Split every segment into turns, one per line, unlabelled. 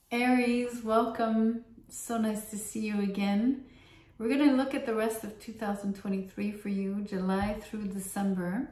Aries, welcome. So nice to see you again. We're going to look at the rest of 2023 for you, July through December.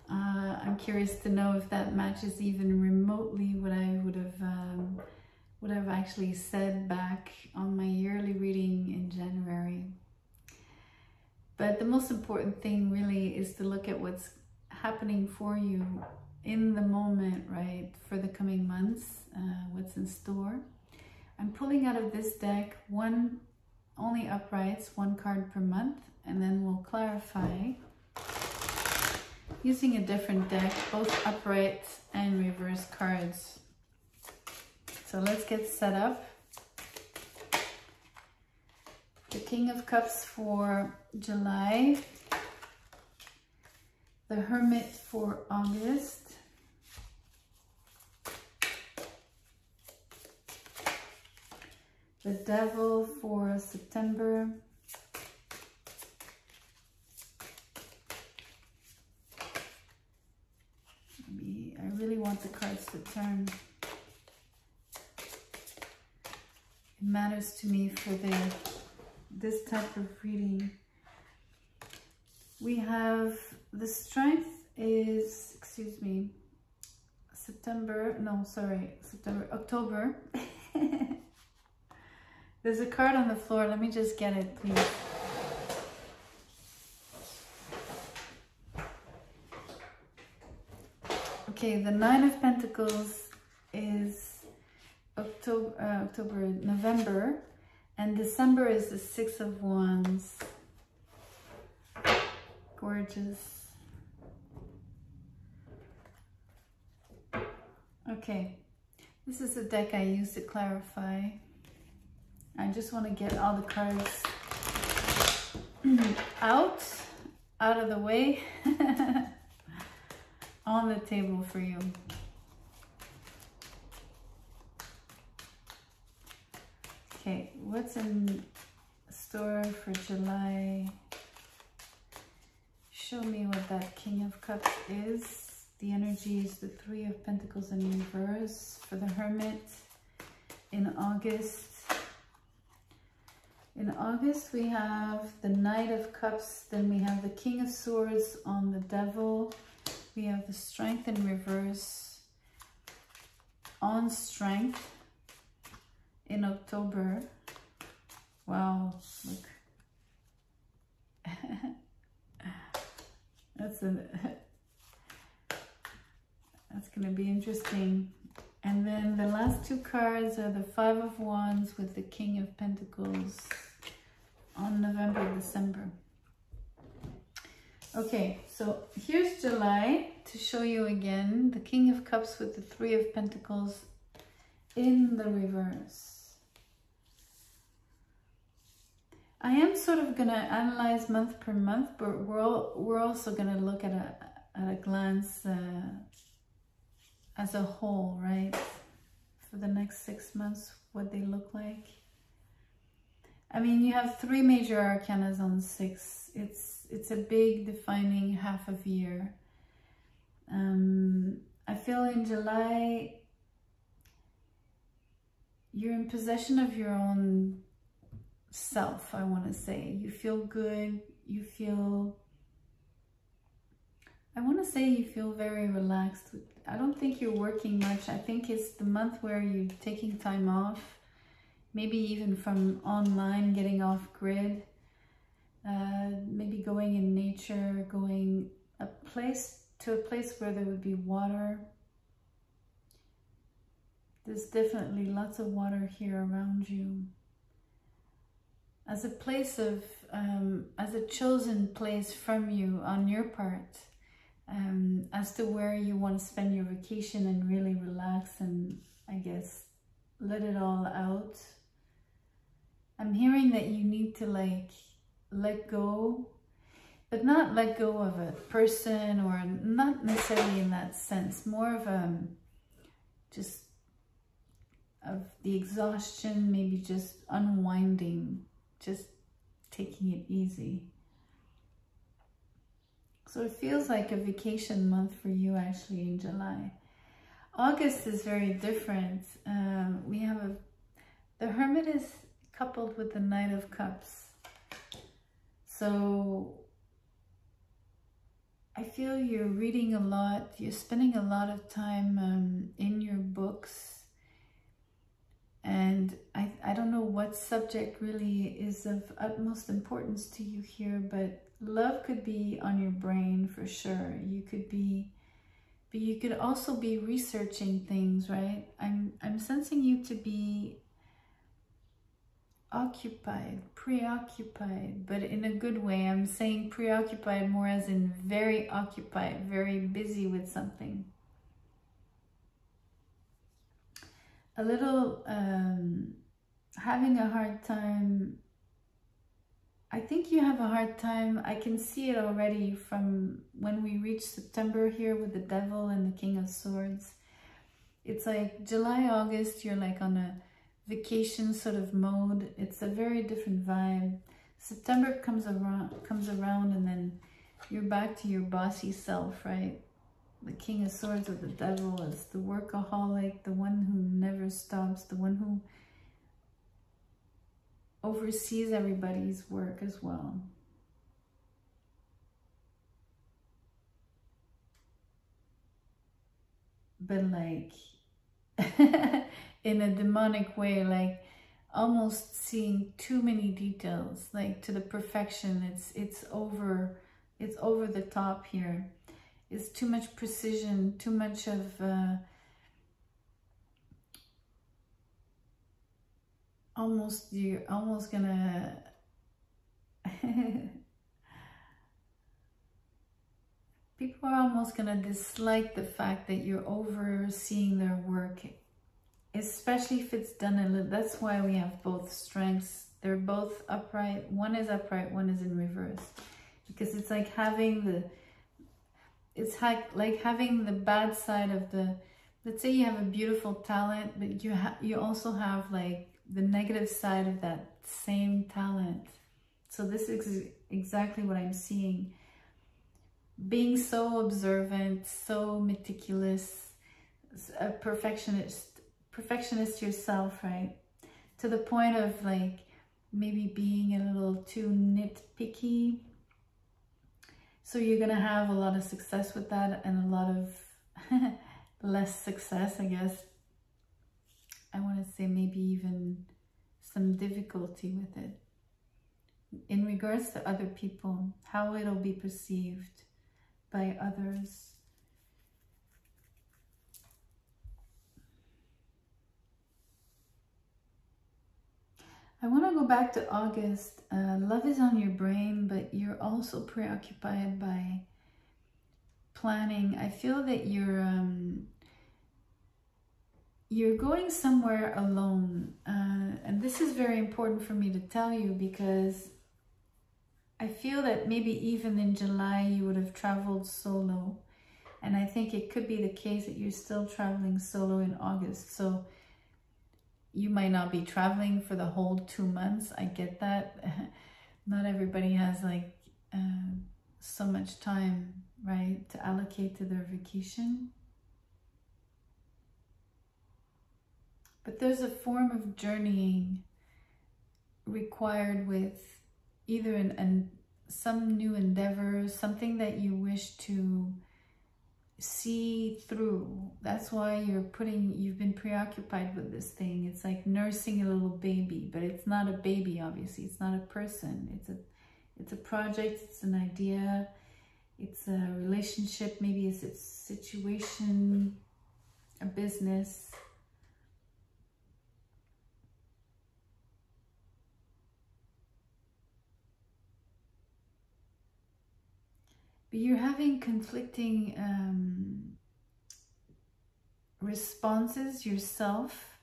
I'm curious to know if that matches even remotely what I would have actually said back on my yearly reading in January. But the most important thing really is to look at what's happening for you in the moment, right, for the coming months, what's in store. I'm pulling out of this deck only uprights, one card per month, and then we'll clarify using a different deck, both upright and reverse cards. So let's get set up. The King of Cups for July, the Hermit for August, the Devil for September, I really want the cards to turn. It matters to me for this type of reading. We have the Strength is, October. There's a card on the floor. Let me just get it, please. Okay, the Nine of Pentacles is November, and December is the Six of Wands. Gorgeous. Okay, this is the deck I use to clarify. I just want to get all the cards out of the way on the table for you. Okay, what's in store for July? Show me what that King of Cups is. The energy is the Three of Pentacles in reverse for the Hermit in August. In August, we have the Knight of Cups, then we have the King of Swords on the Devil. We have the Strength in reverse on Strength in October. Wow, look. That's going to be interesting. And then the last two cards are the Five of Wands with the King of Pentacles on November, December. Okay, so here's July to show you again. The King of Cups with the Three of Pentacles in the reverse. I am sort of going to analyze month per month, but we're also going to look at a glance as a whole, right? For the next 6 months, what they look like. I mean, you have three major arcanas on 6. It's a big defining half of year. I feel in July, you're in possession of your own self, I want to say. You feel good, you feel very relaxed. I don't think you're working much. I think it's the month where you're taking time off, maybe even from online, getting off grid, maybe going in nature, going to a place where there would be water. There's definitely lots of water here around you. As a place of, as a chosen place from you on your part, as to where you want to spend your vacation and really relax and, I guess, let it all out. I'm hearing that you need to let go, but not let go of a person, or not necessarily in that sense, more of just of the exhaustion, maybe just unwinding, just taking it easy. So it feels like a vacation month for you actually in July. August is very different. We have a Hermit is coupled with the Knight of Cups. So I feel you're reading a lot, you're spending a lot of time in your books. And I don't know what subject really is of utmost importance to you here, but love could be on your brain for sure. You could be, but you could also be researching things, right? I'm sensing you to be occupied, preoccupied, but in a good way. I'm saying preoccupied more as in very occupied, very busy with something. A little having a hard time. I think you have a hard time. I can see it already from when we reach September here with the Devil and the King of Swords. It's like July, August, you're like on a vacation sort of mode. It's a very different vibe. September comes around and then you're back to your bossy self, right? The King of Swords or the Devil is the workaholic, the one who never stops, the one who oversees everybody's work as well. But like in a demonic way, like almost seeing too many details, like to the perfection. It's over the top here. It's too much precision, too much of you're almost gonna people are almost gonna dislike the fact that you're overseeing their work, especially if it's done a little. That's why we have both strengths. They're both upright. One is upright, one is in reverse, because it's like having the like having the bad side of the, let's say you have a beautiful talent, but you also have like the negative side of that same talent. So this is exactly what I'm seeing. Being so observant, so meticulous, a perfectionist yourself, right? To the point of like maybe being a little too nitpicky. So you're going to have a lot of success with that and a lot of less success, I guess. I want to say maybe even some difficulty with it. In regards to other people, how it'll be perceived by others. I want to go back to August. Love is on your brain, but you're also preoccupied by planning. I feel that you're going somewhere alone. And this is very important for me to tell you, because I feel that maybe even in July you would have traveled solo. And I think it could be the case that you're still traveling solo in August. So you might not be traveling for the whole 2 months. I get that. Not everybody has like so much time, right, to allocate to their vacation. But there's a form of journeying required with either some new endeavor, something that you wish to see through. That's why you've been preoccupied with this thing. It's like nursing a little baby, but it's not a baby, obviously. It's not a person. It's a project, it's an idea, it's a relationship, maybe it's a situation, a business. But you're having conflicting responses yourself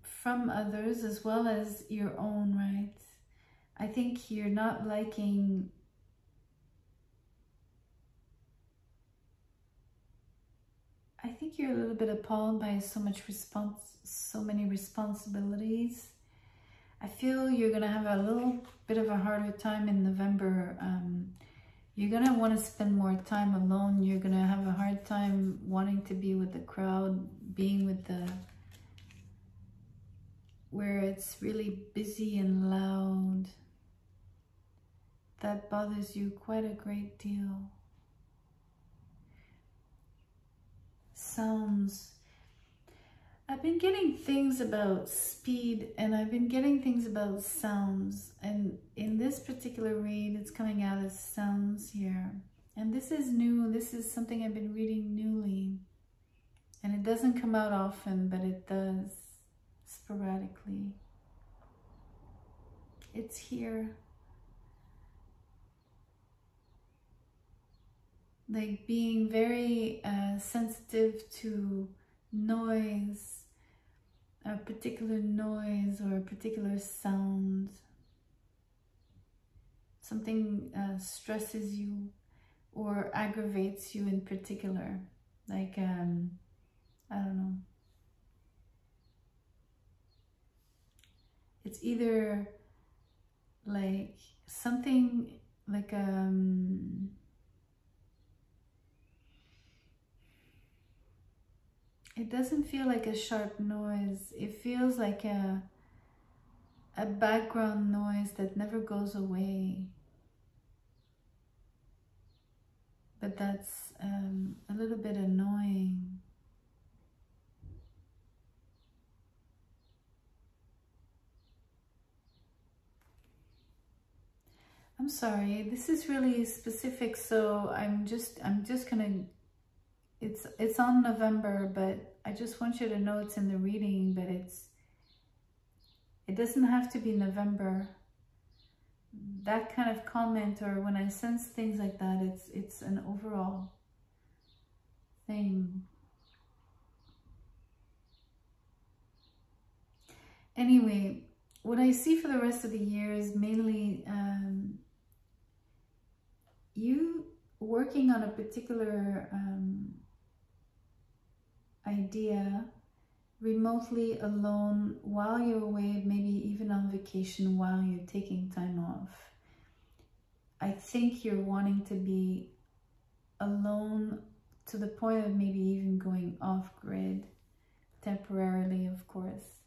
from others as well as your own, right? I think you're not liking I think you're a little bit appalled by so many responsibilities. I feel you're gonna have a little bit of a harder time in November. You're gonna want to spend more time alone. You're gonna have a hard time wanting to be with the crowd, being with the it's really busy and loud. That bothers you quite a great deal. Sounds. I've been getting things about speed, and I've been getting things about sounds. And in this particular read, it's coming out as sounds here. And this is new. This is something I've been reading newly. And it doesn't come out often, but it does sporadically. It's here. Like being very sensitive to noise, a particular noise or a particular sound. Something stresses you or aggravates you in particular. Like, I don't know. It's either like something like it doesn't feel like a sharp noise. It feels like a background noise that never goes away. But that's a little bit annoying. I'm sorry, this is really specific, so I'm just gonna, it's on November, but I just want you to know it's in the reading, but it doesn't have to be November. That kind of comment, or when I sense things like that, it's an overall thing. Anyway, what I see for the rest of the year is mainly you working on a particular idea remotely, alone, while you're away, maybe even on vacation, while you're taking time off. I think you're wanting to be alone to the point of maybe even going off grid, temporarily, of course.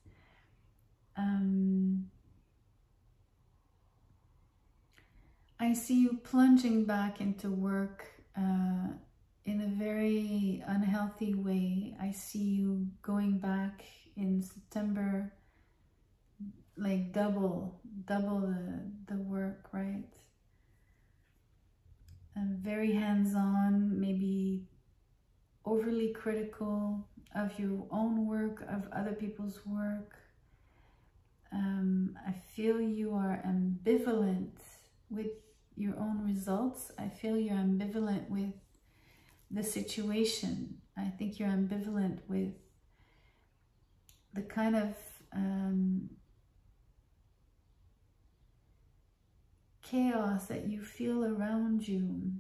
I see you plunging back into work in a very unhealthy way. I see you going back in September, like double the work, right? Very hands-on, maybe overly critical of your own work, of other people's work. I feel you are ambivalent with your own results. I feel you're ambivalent with the situation. I think you're ambivalent with the kind of chaos that you feel around you.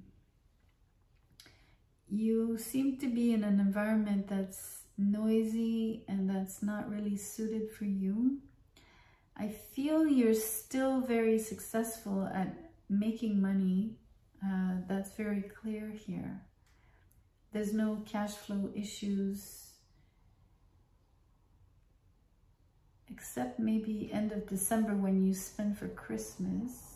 You seem to be in an environment that's noisy and that's not really suited for you. I feel you're still very successful at making money. That's very clear here. There's no cash flow issues, except maybe end of December when you spend for Christmas.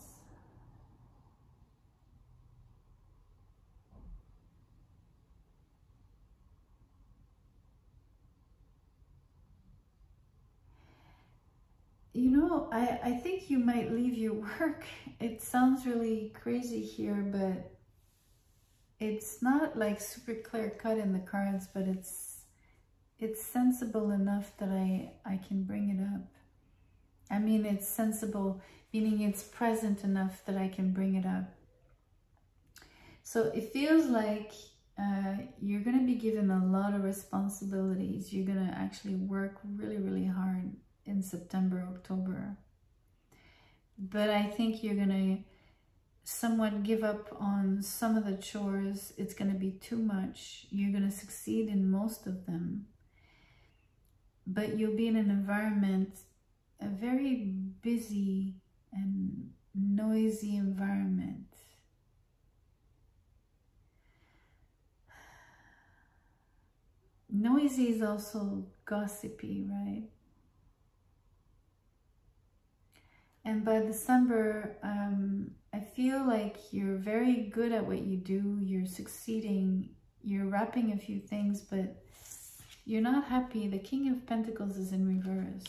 You know, I think you might leave your work. It sounds really crazy here, but it's not like super clear cut in the cards, but it's sensible enough that I can bring it up. I mean, it's sensible, meaning it's present enough that I can bring it up. So it feels like you're going to be given a lot of responsibilities. You're going to actually work really, really hard in September, October. But I think you're going to somewhat give up on some of the chores. It's going to be too much. You're going to succeed in most of them. But you'll be in an environment, a very busy and noisy environment. Noisy is also gossipy, right? And by December, I feel like you're very good at what you do. You're succeeding. You're wrapping a few things, but you're not happy. The King of Pentacles is in reverse.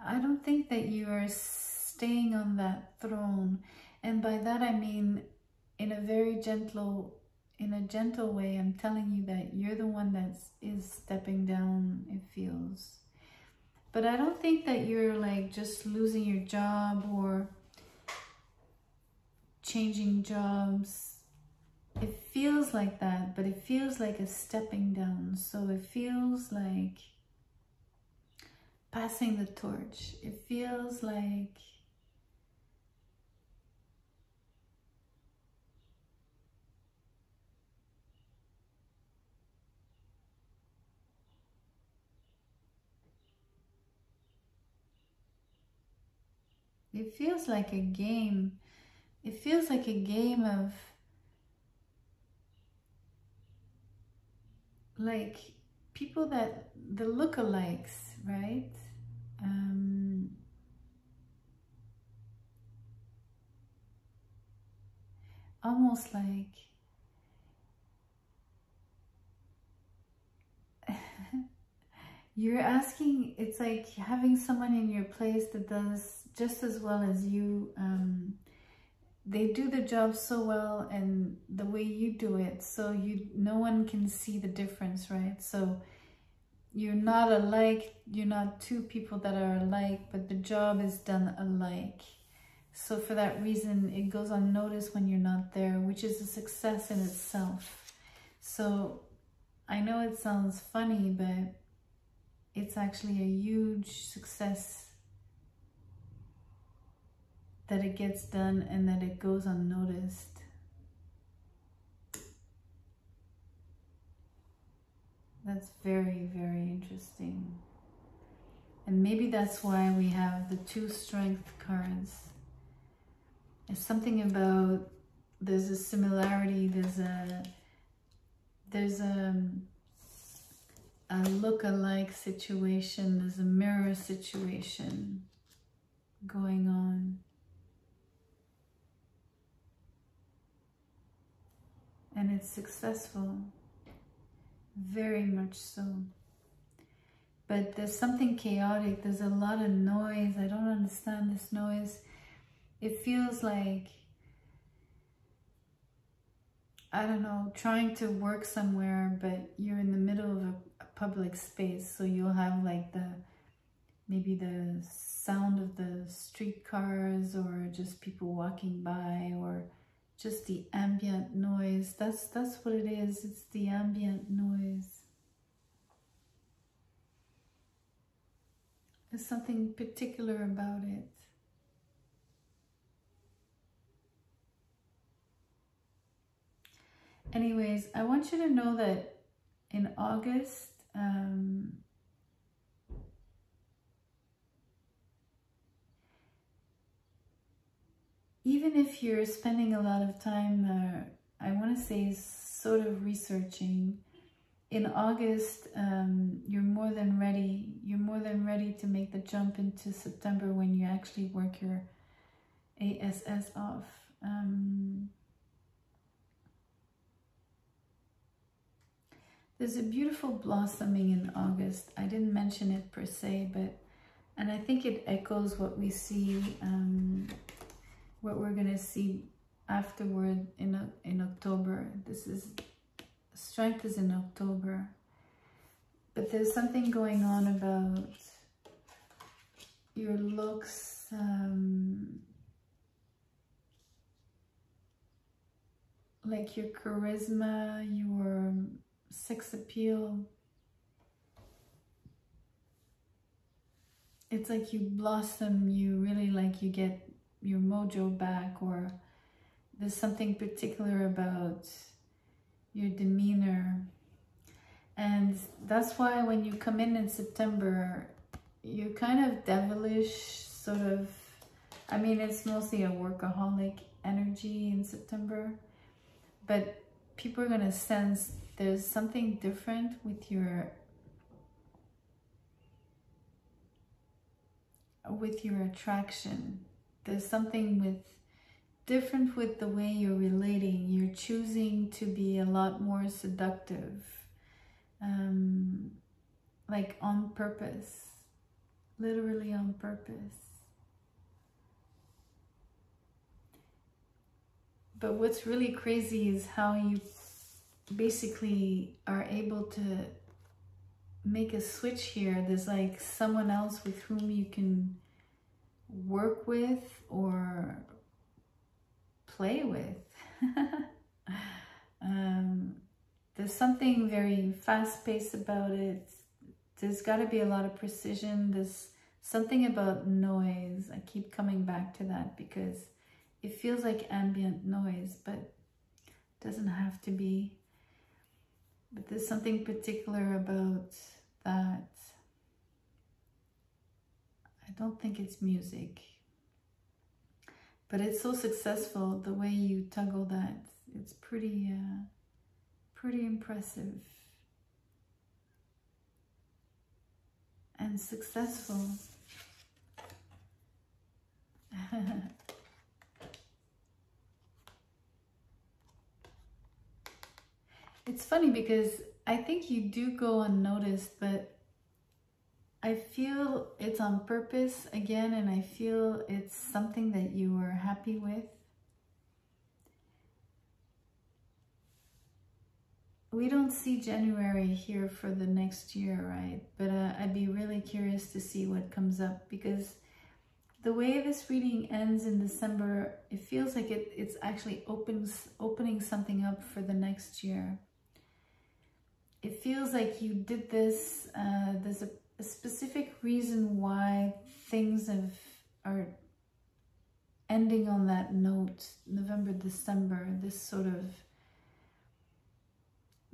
I don't think that you are staying on that throne. And by that I mean in a very gentle way. I'm telling you that you're the one that is stepping down, it feels. But I don't think that you're like just losing your job or changing jobs. It feels like that, but it feels like a stepping down. So it feels like passing the torch. It feels like it feels like a game. It feels like a game of like people that the lookalikes, right? Almost like you're asking, it's like having someone in your place that does just as well as you. They do the job so well and the way you do it, so no one can see the difference, right? So you're not alike, you're not two people that are alike, but the job is done alike. So for that reason, it goes unnoticed when you're not there, which is a success in itself. So I know it sounds funny, but it's actually a huge success that it gets done and that it goes unnoticed. That's very, very interesting. And maybe that's why we have the 2 strength cards. It's something about, there's a similarity, there's a look-alike situation, there's a mirror situation going on. And it's successful, very much so. But there's something chaotic, there's a lot of noise. I don't understand this noise. It feels like, I don't know, trying to work somewhere, but you're in the middle of a public space. So you'll have like maybe the sound of the streetcars or just people walking by, or just the ambient noise. That's what it is. It's the ambient noise. There's something particular about it. Anyways, I want you to know that in August, even if you're spending a lot of time, I want to say sort of researching, in August, you're more than ready. You're more than ready to make the jump into September when you actually work your ASS off. There's a beautiful blossoming in August. I didn't mention it per se, and I think it echoes what we see, what we're gonna see afterward in October. Strength is in October. But there's something going on about your looks, like your charisma, your sex appeal. It's like you blossom, you really like, you get your mojo back, or there's something particular about your demeanor. And that's why when you come in September, you're kind of devilish, sort of. I mean, it's mostly a workaholic energy in September, but people are going to sense there's something different with your attraction. There's something different with the way you're relating. You're choosing to be a lot more seductive, like on purpose, literally on purpose. But what's really crazy is how you basically are able to make a switch here. There's like someone else with whom you can work with or play with. There's something very fast-paced about it. There's got to be a lot of precision. There's something about noise. I keep coming back to that because it feels like ambient noise, but it doesn't have to be. But there's something particular about that. I don't think it's music, but it's so successful, the way you toggle that. It's pretty impressive and successful. It's funny because I think you do go unnoticed, but I feel it's on purpose again, and I feel it's something that you are happy with. We don't see January here for the next year, right? But I'd be really curious to see what comes up, because the way this reading ends in December, it feels like it's actually opening something up for the next year. It feels like you did this, there's a specific reason why things are ending on that note, November, December, this sort of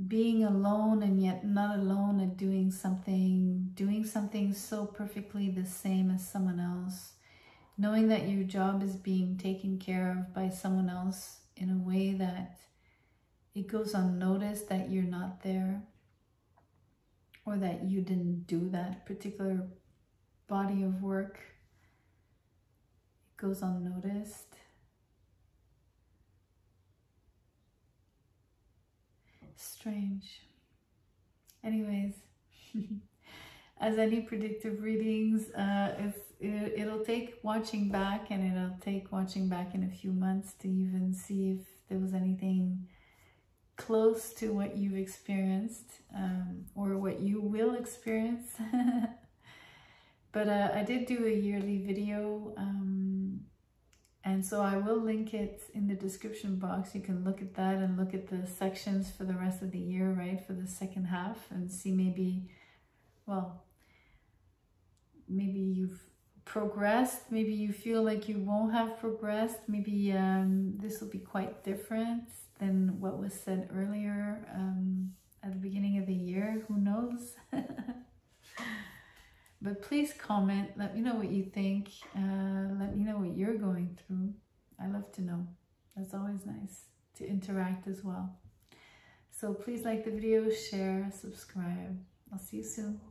being alone and yet not alone at doing something so perfectly the same as someone else, knowing that your job is being taken care of by someone else in a way that it goes unnoticed that you're not there, or that you didn't do that particular body of work. It goes unnoticed. Strange. Anyways, as any predictive readings, it'll take watching back, and it'll take watching back in a few months to even see if there was anything close to what you've experienced, or what you will experience. But I did do a yearly video, and so I will link it in the description box. You can look at that and look at the sections for the rest of the year, right, for the second half, and see maybe, well, maybe you've progressed, maybe you feel like you won't have progressed, maybe this will be quite different than what was said earlier at the beginning of the year. Who knows? But please comment, let me know what you think, let me know what you're going through. I love to know. That's always nice to interact as well. So please like the video, share, subscribe. I'll see you soon.